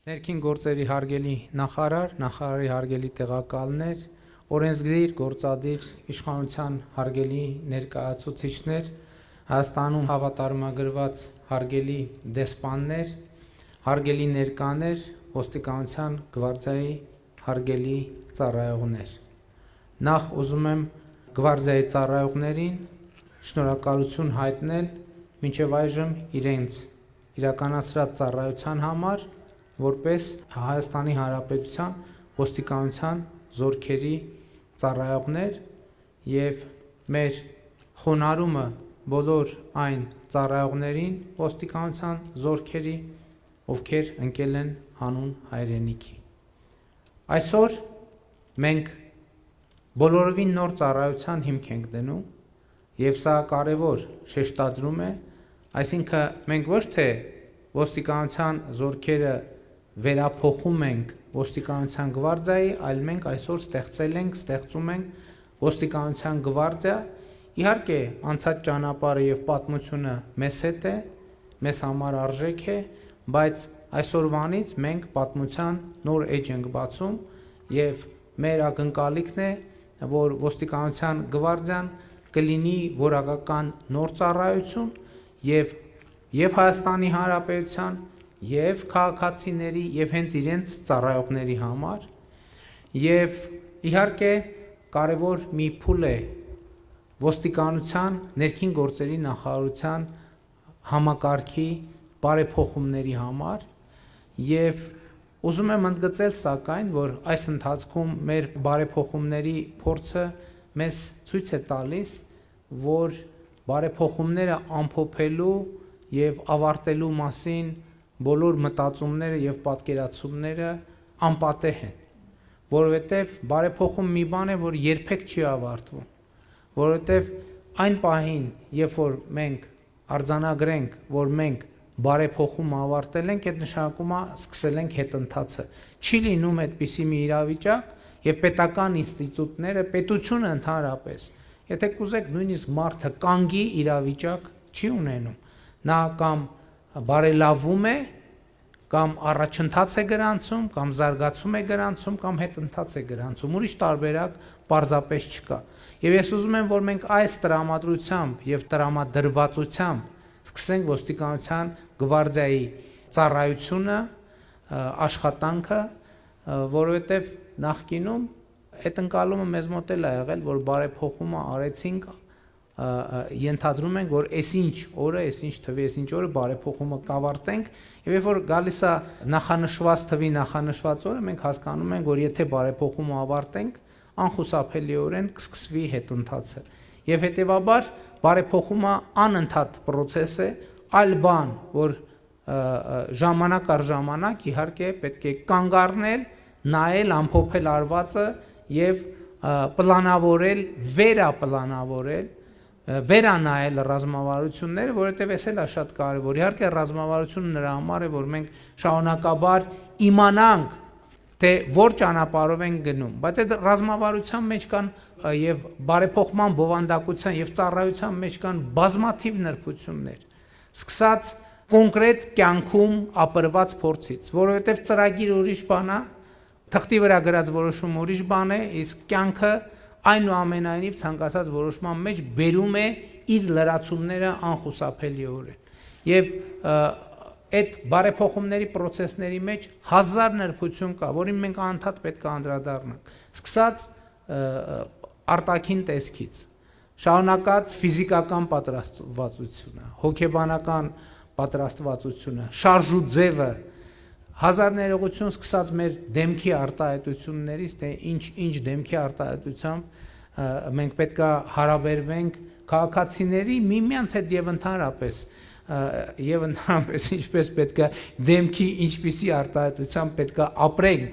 Ներքին գործերի հարգելի նախարար, նախարարի հարգելի տեղակալներ, օրենսգիր գործադիր իշխանության հարգելի ներկայացուցիչներ, Հայաստանում հավատարմագրված հարգելի դեսպաններ, հարգելի ներկաներ, ոստիկանության գվարդիայի հարգելի ծառայողներ։ Նախ ուզում եմ գվարդիայի ծառայողներին շնորհակալություն հայտնել մինչև այժմ իրենց իրականացրած ծառայության համար, որպես Հայաստանի Հանրապետության ոստիկանության զորքերի ծառայողներ եւ մեր խոնարհումը բոլոր այն ծառայողներին ոստիկանության զորքերի, ովքեր ընկել են հանուն հայրենիքի։ Այսօր մենք բոլորովին նոր ծառայության հիմք ենք դնում եւ սա կարեւոր շեշտադրում է, այսինքն մենք ոչ թե ոստիկանության զորքերը վերափոխում ենք ոստիկանության գվարդիայի, այլ մենք այսօր ստեղծում ենք ոստիկանության գվարդիա, իհարկե անցած ճանապարհը եւ պատմությունը մեզ հետ է, մեզ համար արժեք է, բայց այսօրվանից մենք պատմության նոր էջ ենք բացում եւ մեր ակնկալիքն է, որ ոստիկանության գվարդիան կլինի որակական նոր ծառայություն եւ Հայաստանի Հանրապետության եւ քաղաքացիների եւ հենց իրենց ծառայողների համար եւ իհարկե կարևոր մի փուլ է ոստիկանության ներքին գործերի նախարարության համակարգի բարեփոխումների համար եւ ուզում եմ ընդգծել սակայն, որ այս ընթացքում մեր բարեփոխումների փորձը մեզ ցույց է տալիս, որ բարեփոխումները ամփոփելու եւ ավարտելու մասին բոլոր մտածումները եւ պատկերացումները անպատեհ են, որովհետեւ բարեփոխում մի բան է, որ երբեք չի ավարտվում, որովհետեւ այն պահին, երբ որ մենք արձանագրենք, որ մենք բարեփոխում ավարտել ենք, այդ նշանակում է սկսել ենք հետընթացը։ Չի լինում այդպիսի մի իրավիճակ եւ պետական ինստիտուտները, պետությունը ընդհանրապես, եթե կուզեք նույնիսկ մարդը կանգի իրավիճակ չի ունենում, նա կամ բարելավում է, կամ առաջընթաց է գրանցում, կամ զարգացում է գրանցում, կամ հետընթաց է գրանցում, ուրիշ տարբերակ պարզապես չկա։ Եվ ես ուզում եմ, որ մենք այս տրամադրությամբ եւ տրամադրվածությամբ սկսենք ոստիկանության գվարդիայի ծառայությունը, աշխատանքը, որովհետեւ նախկինում այդ ընկալումը մեզ մոտ էլ ա եղել, որ բարեփոխումը արեցինք, ենթադրում ենք, որ այսինչ օրը, այսինչ թվի, այսինչ օրը բարեփոխումը կավարտենք, եւ երբ որ գալիս է նախանշված թվի նախանշված օրը, մենք հասկանում ենք, որ եթե բարեփոխումը ավարտենք, անխուսափելիորեն կսկսվի հետընթացը։ Եվ հետեւաբար բարեփոխումը անընդհատ process է, այլ բան, որ ժամանակ առ ժամանակ իհարկե պետք է կանգ առնել, նայել, ամփոփել արվածը եւ պլանավորել, վերապլանավորել, վերանայել ռազմավարությունները, որովհետև էս էլ է շատ կարևոր։ Իհարկե ռազմավարությունը նրա համար է, որ մենք շարունակաբար իմանանք, թե որ ճանապարհով են գնում, բայց այդ ռազմավարության մեջ կան եւ բարեփոխման բովանդակության եւ ծառայության մեջ կան բազմաթիվ նրբություններ, սկսած կոնկրետ կյանքում ապրված փորձից, որովհետև ծրագիր ուրիշ բան է, թղթի վրա գրած որոշում ուրիշ բան է, իսկ կյանքը այնուամենայնիվ ցանկացած որոշման մեջ բերում է իր լրացումները անխուսափելիորեն։ Եվ այդ բարեփոխումների process-ների մեջ հազար նրբություն կա, որին մենք անընդհատ պետք է անդրադառնանք։ Սկսած արտաքին տեսքից, շարունակած ֆիզիկական պատրաստվածությունը, հոգեբանական պատրաստվածությունը, շարժու ձևը, հազար ներողություն սկսած մեր դեմքի արտահայտություններից, թե ինչ դեմքի արտահայտությամբ մենք պետք է հարաբերվենք քաղաքացիների միմյանց հետ եւ ընդհանրապես ինչպես պետք է դեմքի ինչպիսի արտահայտությամբ պետք է ապրենք։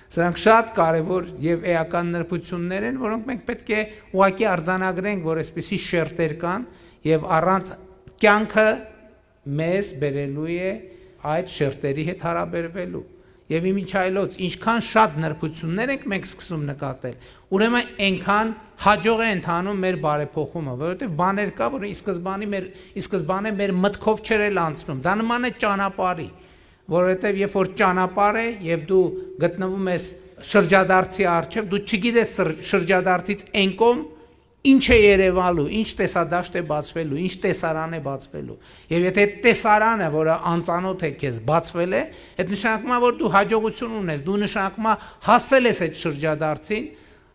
Սրանք շատ կարևոր եւ էական նրբություններ են, որոնք մենք պետք է ուղղակի արձանագրենք, որ այսպիսի շերտեր կան եւ առանց կյանքը մեզ բերելու է այդ շերտերի հետ հարաբերվելու։ Եվ իմիջայլոց ինչքան շատ նրբություններ ենք մենք սկսում նկատել, ուրեմն այնքան հաջող է ընթանում մեր բարեփոխումը, որովհետև բաներ կա, որ ի սկզբանե մեր մտքով չէր էլ անցնում, դա նման է ճանապարհի, որովհետև երբ որ ճանապարհ է եւ դու գտնվում ես շրջադարձի առջև, դու չգիտես շրջադարձից այն կողմ ինչ է երևալու, ինչ տեսադաշտ է բացվելու, ինչ տեսարան է բացվելու։ Եվ եթե տեսարանը, որը անծանոթ է քեզ, բացվել է, այդ նշանակում է, որ դու հաջողություն ունես, դու նշանակում է հասել ես այդ շրջադարձին,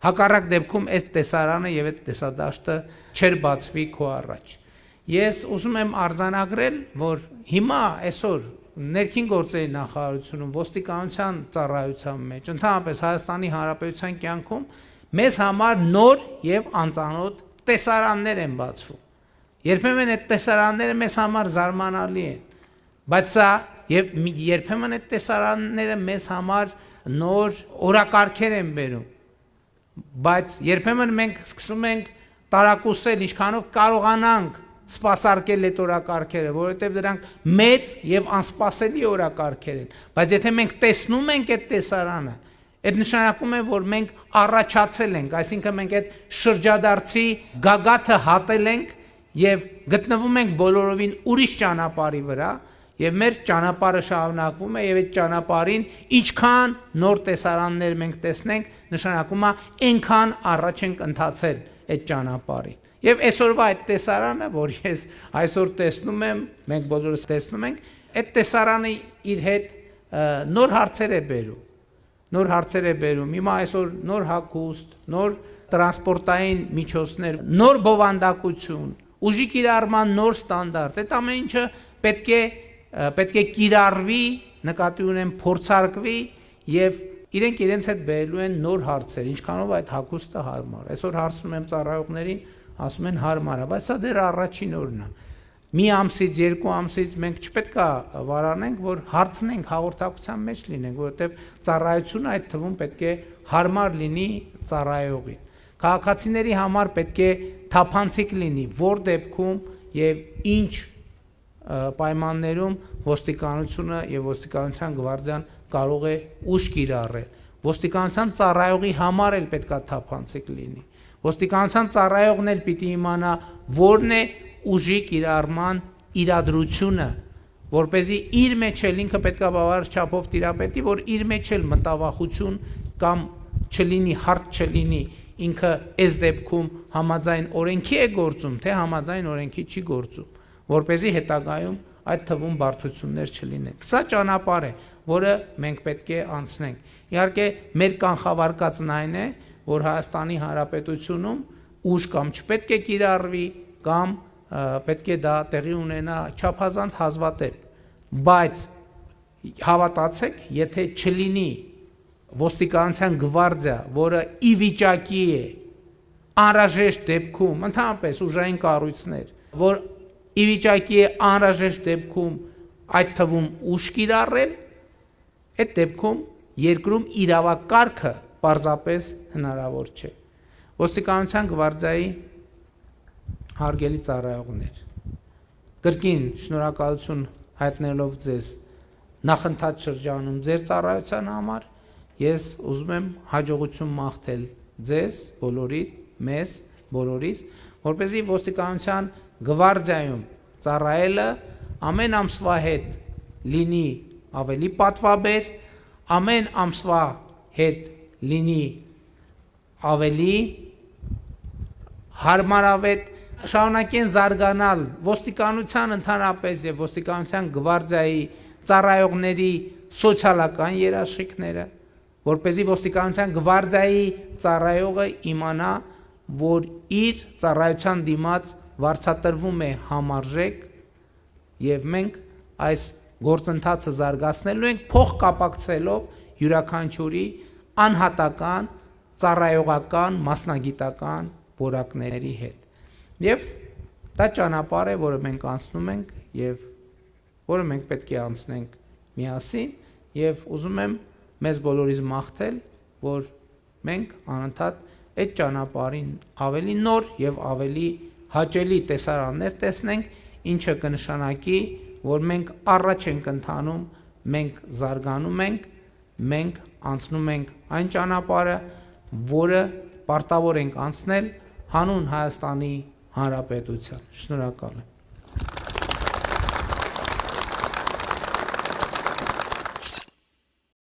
հակառակ դեպքում այդ տեսարանը եւ այդ տեսադաշտը չեր բացվի քո առաջ։ Ես ուզում եմ արձանագրել, որ հիմա այսօր ներքին գործերի նախարարությունում ոստիկանության ծառայության մեջ, ընդհանրապես Հայաստանի Հանրապետության կյանքում մեզ համար նոր եւ անծանոթ տեսարաններ են բացվում։ Երբեմն այդ տեսարանները մեզ համար զարմանալի են, բայց սա եւ երբեմն այդ տեսարանները մեզ համար նոր օրակարգեր են բերում։ Բայց երբեմն մենք սկսում ենք տարակուսել, ինչքանով կարողանանք սպասարկել այդ օրակարգերը, որովհետև դրանք մեծ եւ անսպասելի օրակարգեր են, բայց եթե մենք տեսնում ենք այդ տեսարանը, այդ նշանակում է, որ մենք առաջացել ենք, այսինքն մենք այդ շրջադարձի գագաթը հատել ենք եւ գտնվում ենք բոլորովին ուրիշ ճանապարհի վրա եւ մեր ճանապարհը շարունակվում է եւ այդ ճանապարհին ինչքան նոր տեսարաններ մենք տեսնենք, նշանակում է այնքան առաջ ենք ընթացել այդ ճանապարհին։ Եվ այսօրվա այդ տեսարանը, որ ես այսօր տեսնում եմ, մենք բոլորս տեսնում ենք, այդ տեսարանը իր հետ նոր հարցեր է բերում։ Նոր հարցեր է բերում։ Հիմա այսօր նոր հագուստ, նոր տրանսպորտային միջոցներ, նոր բովանդակություն, ուժի կիրառման նոր ստանդարտ, այդ ամեն ինչը պետք է կիրառվի, նկատի ունեմ փորձարկվի եւ իրենք իրենց հետ բերելու են նոր հարցեր, ինչքանով այդ հագուստը հարմար։ Այսօր հարցնում եմ ծառայողներին, ասում են հարմար է, բայց սա դեռ առաջին օրն է։ Մի ամսից, երկու ամսից մենք չպետք է վարանենք, որ հարցնենք, հաղորդակցության մեջ լինենք, որովհետև ծառայությունը այդ թվում պետք է հարմար լինի ծառայողին։ Քաղաքացիների համար պետք է թափանցիկ լինի, որ դեպքում եւ ինչ պայմաններում ոստիկանությունը եւ ոստիկանության գվարդիան կարող է ուժ կիրառել։ Ոստիկանության ծառայողի համար էլ պետք է թափանցիկ լինի։ Ոստիկանության ծառայողն էլ պիտի իմանա որն է ուժի կիրառման իրադրությունը, որպեսզի իր մեջ էլ ինքը պետք է բավարար չափով տիրապետի, որ իր մեջ էլ մտավախություն կամ չլինի, հարց չլինի, ինքը այս դեպքում համաձայն օրենքի է գործում, թե համաձայն օրենքի չի գործում, որպեսզի հետագայում այդ թվում բարդություններ չլինեն։ Սա ճանապարհ է, որը մենք պետք է անցնենք։ Իհարկե, մեր կանխավարկածն այն է, որ Հայաստանի Հանրապետությունում ուժ կամ չպետք է կիրառվի, կամ պետք է դա տեղի ունենա չափազանց հազվադեպ, բայց հավատացեք, եթե չլինի ոստիկանության գվարդիա, որը ի վիճակի է անհրաժեշտ դեպքում, ընդհանրապես ուժային կառույցներ, որ ի վիճակի է անհրաժեշտ դեպքում այդ թվում ուժ կիրառել, այդ դեպքում երկրում իրավակարգը պարզապես հնարավոր չէ։ Ոստիկանության գվարդիայի հարգելի ծառայողներ, կրկին շնորհակալություն հայտնելով ձեզ նախընթաց շրջանում ձեր ծառայության համար, ես ուզում եմ հաջողություն մաղթել ձեզ բոլորիդ, մեզ բոլորիս, որպեսզի ոստիկանության գվարդիայում ծառայելը ամեն ամսվա հետ լինի ավելի պատվաբեր, ամեն ամսվա հետ լինի ավելի հարմարավետ, շարունակեն զարգանալ ոստիկանության ընդհանրապես եւ ոստիկանության գվարդիայի ծառայողների սոցիալական երաշխիքները, որպեսզի ոստիկանության գվարդիայի ծառայողը իմանա, որ իր ծառայության դիմաց վարձատրվում է համարժեք եւ մենք այս գործընթացը զարգացնելու ենք փոխկապակցելով յուրաքանչյուրի անհատական, ծառայողական, մասնագիտական որակների հետ։ Եվ դա ճանապարհ է, որը մենք անցնում ենք եւ որը մենք պետք է անցնենք միասին եւ ուզում եմ մեզ բոլորիս մաղթել, որ մենք անընդհատ այդ ճանապարհին ավելի նոր եւ ավելի հաճելի տեսարաններ տեսնենք, ինչը կնշանակի, որ մենք առաջ ենք ընթանում, մենք զարգանում ենք, մենք անցնում ենք այն ճանապարհը, որը պարտավոր ենք անցնել հանուն Հայաստանի Հանրապետության։ Շնորհակալ եմ։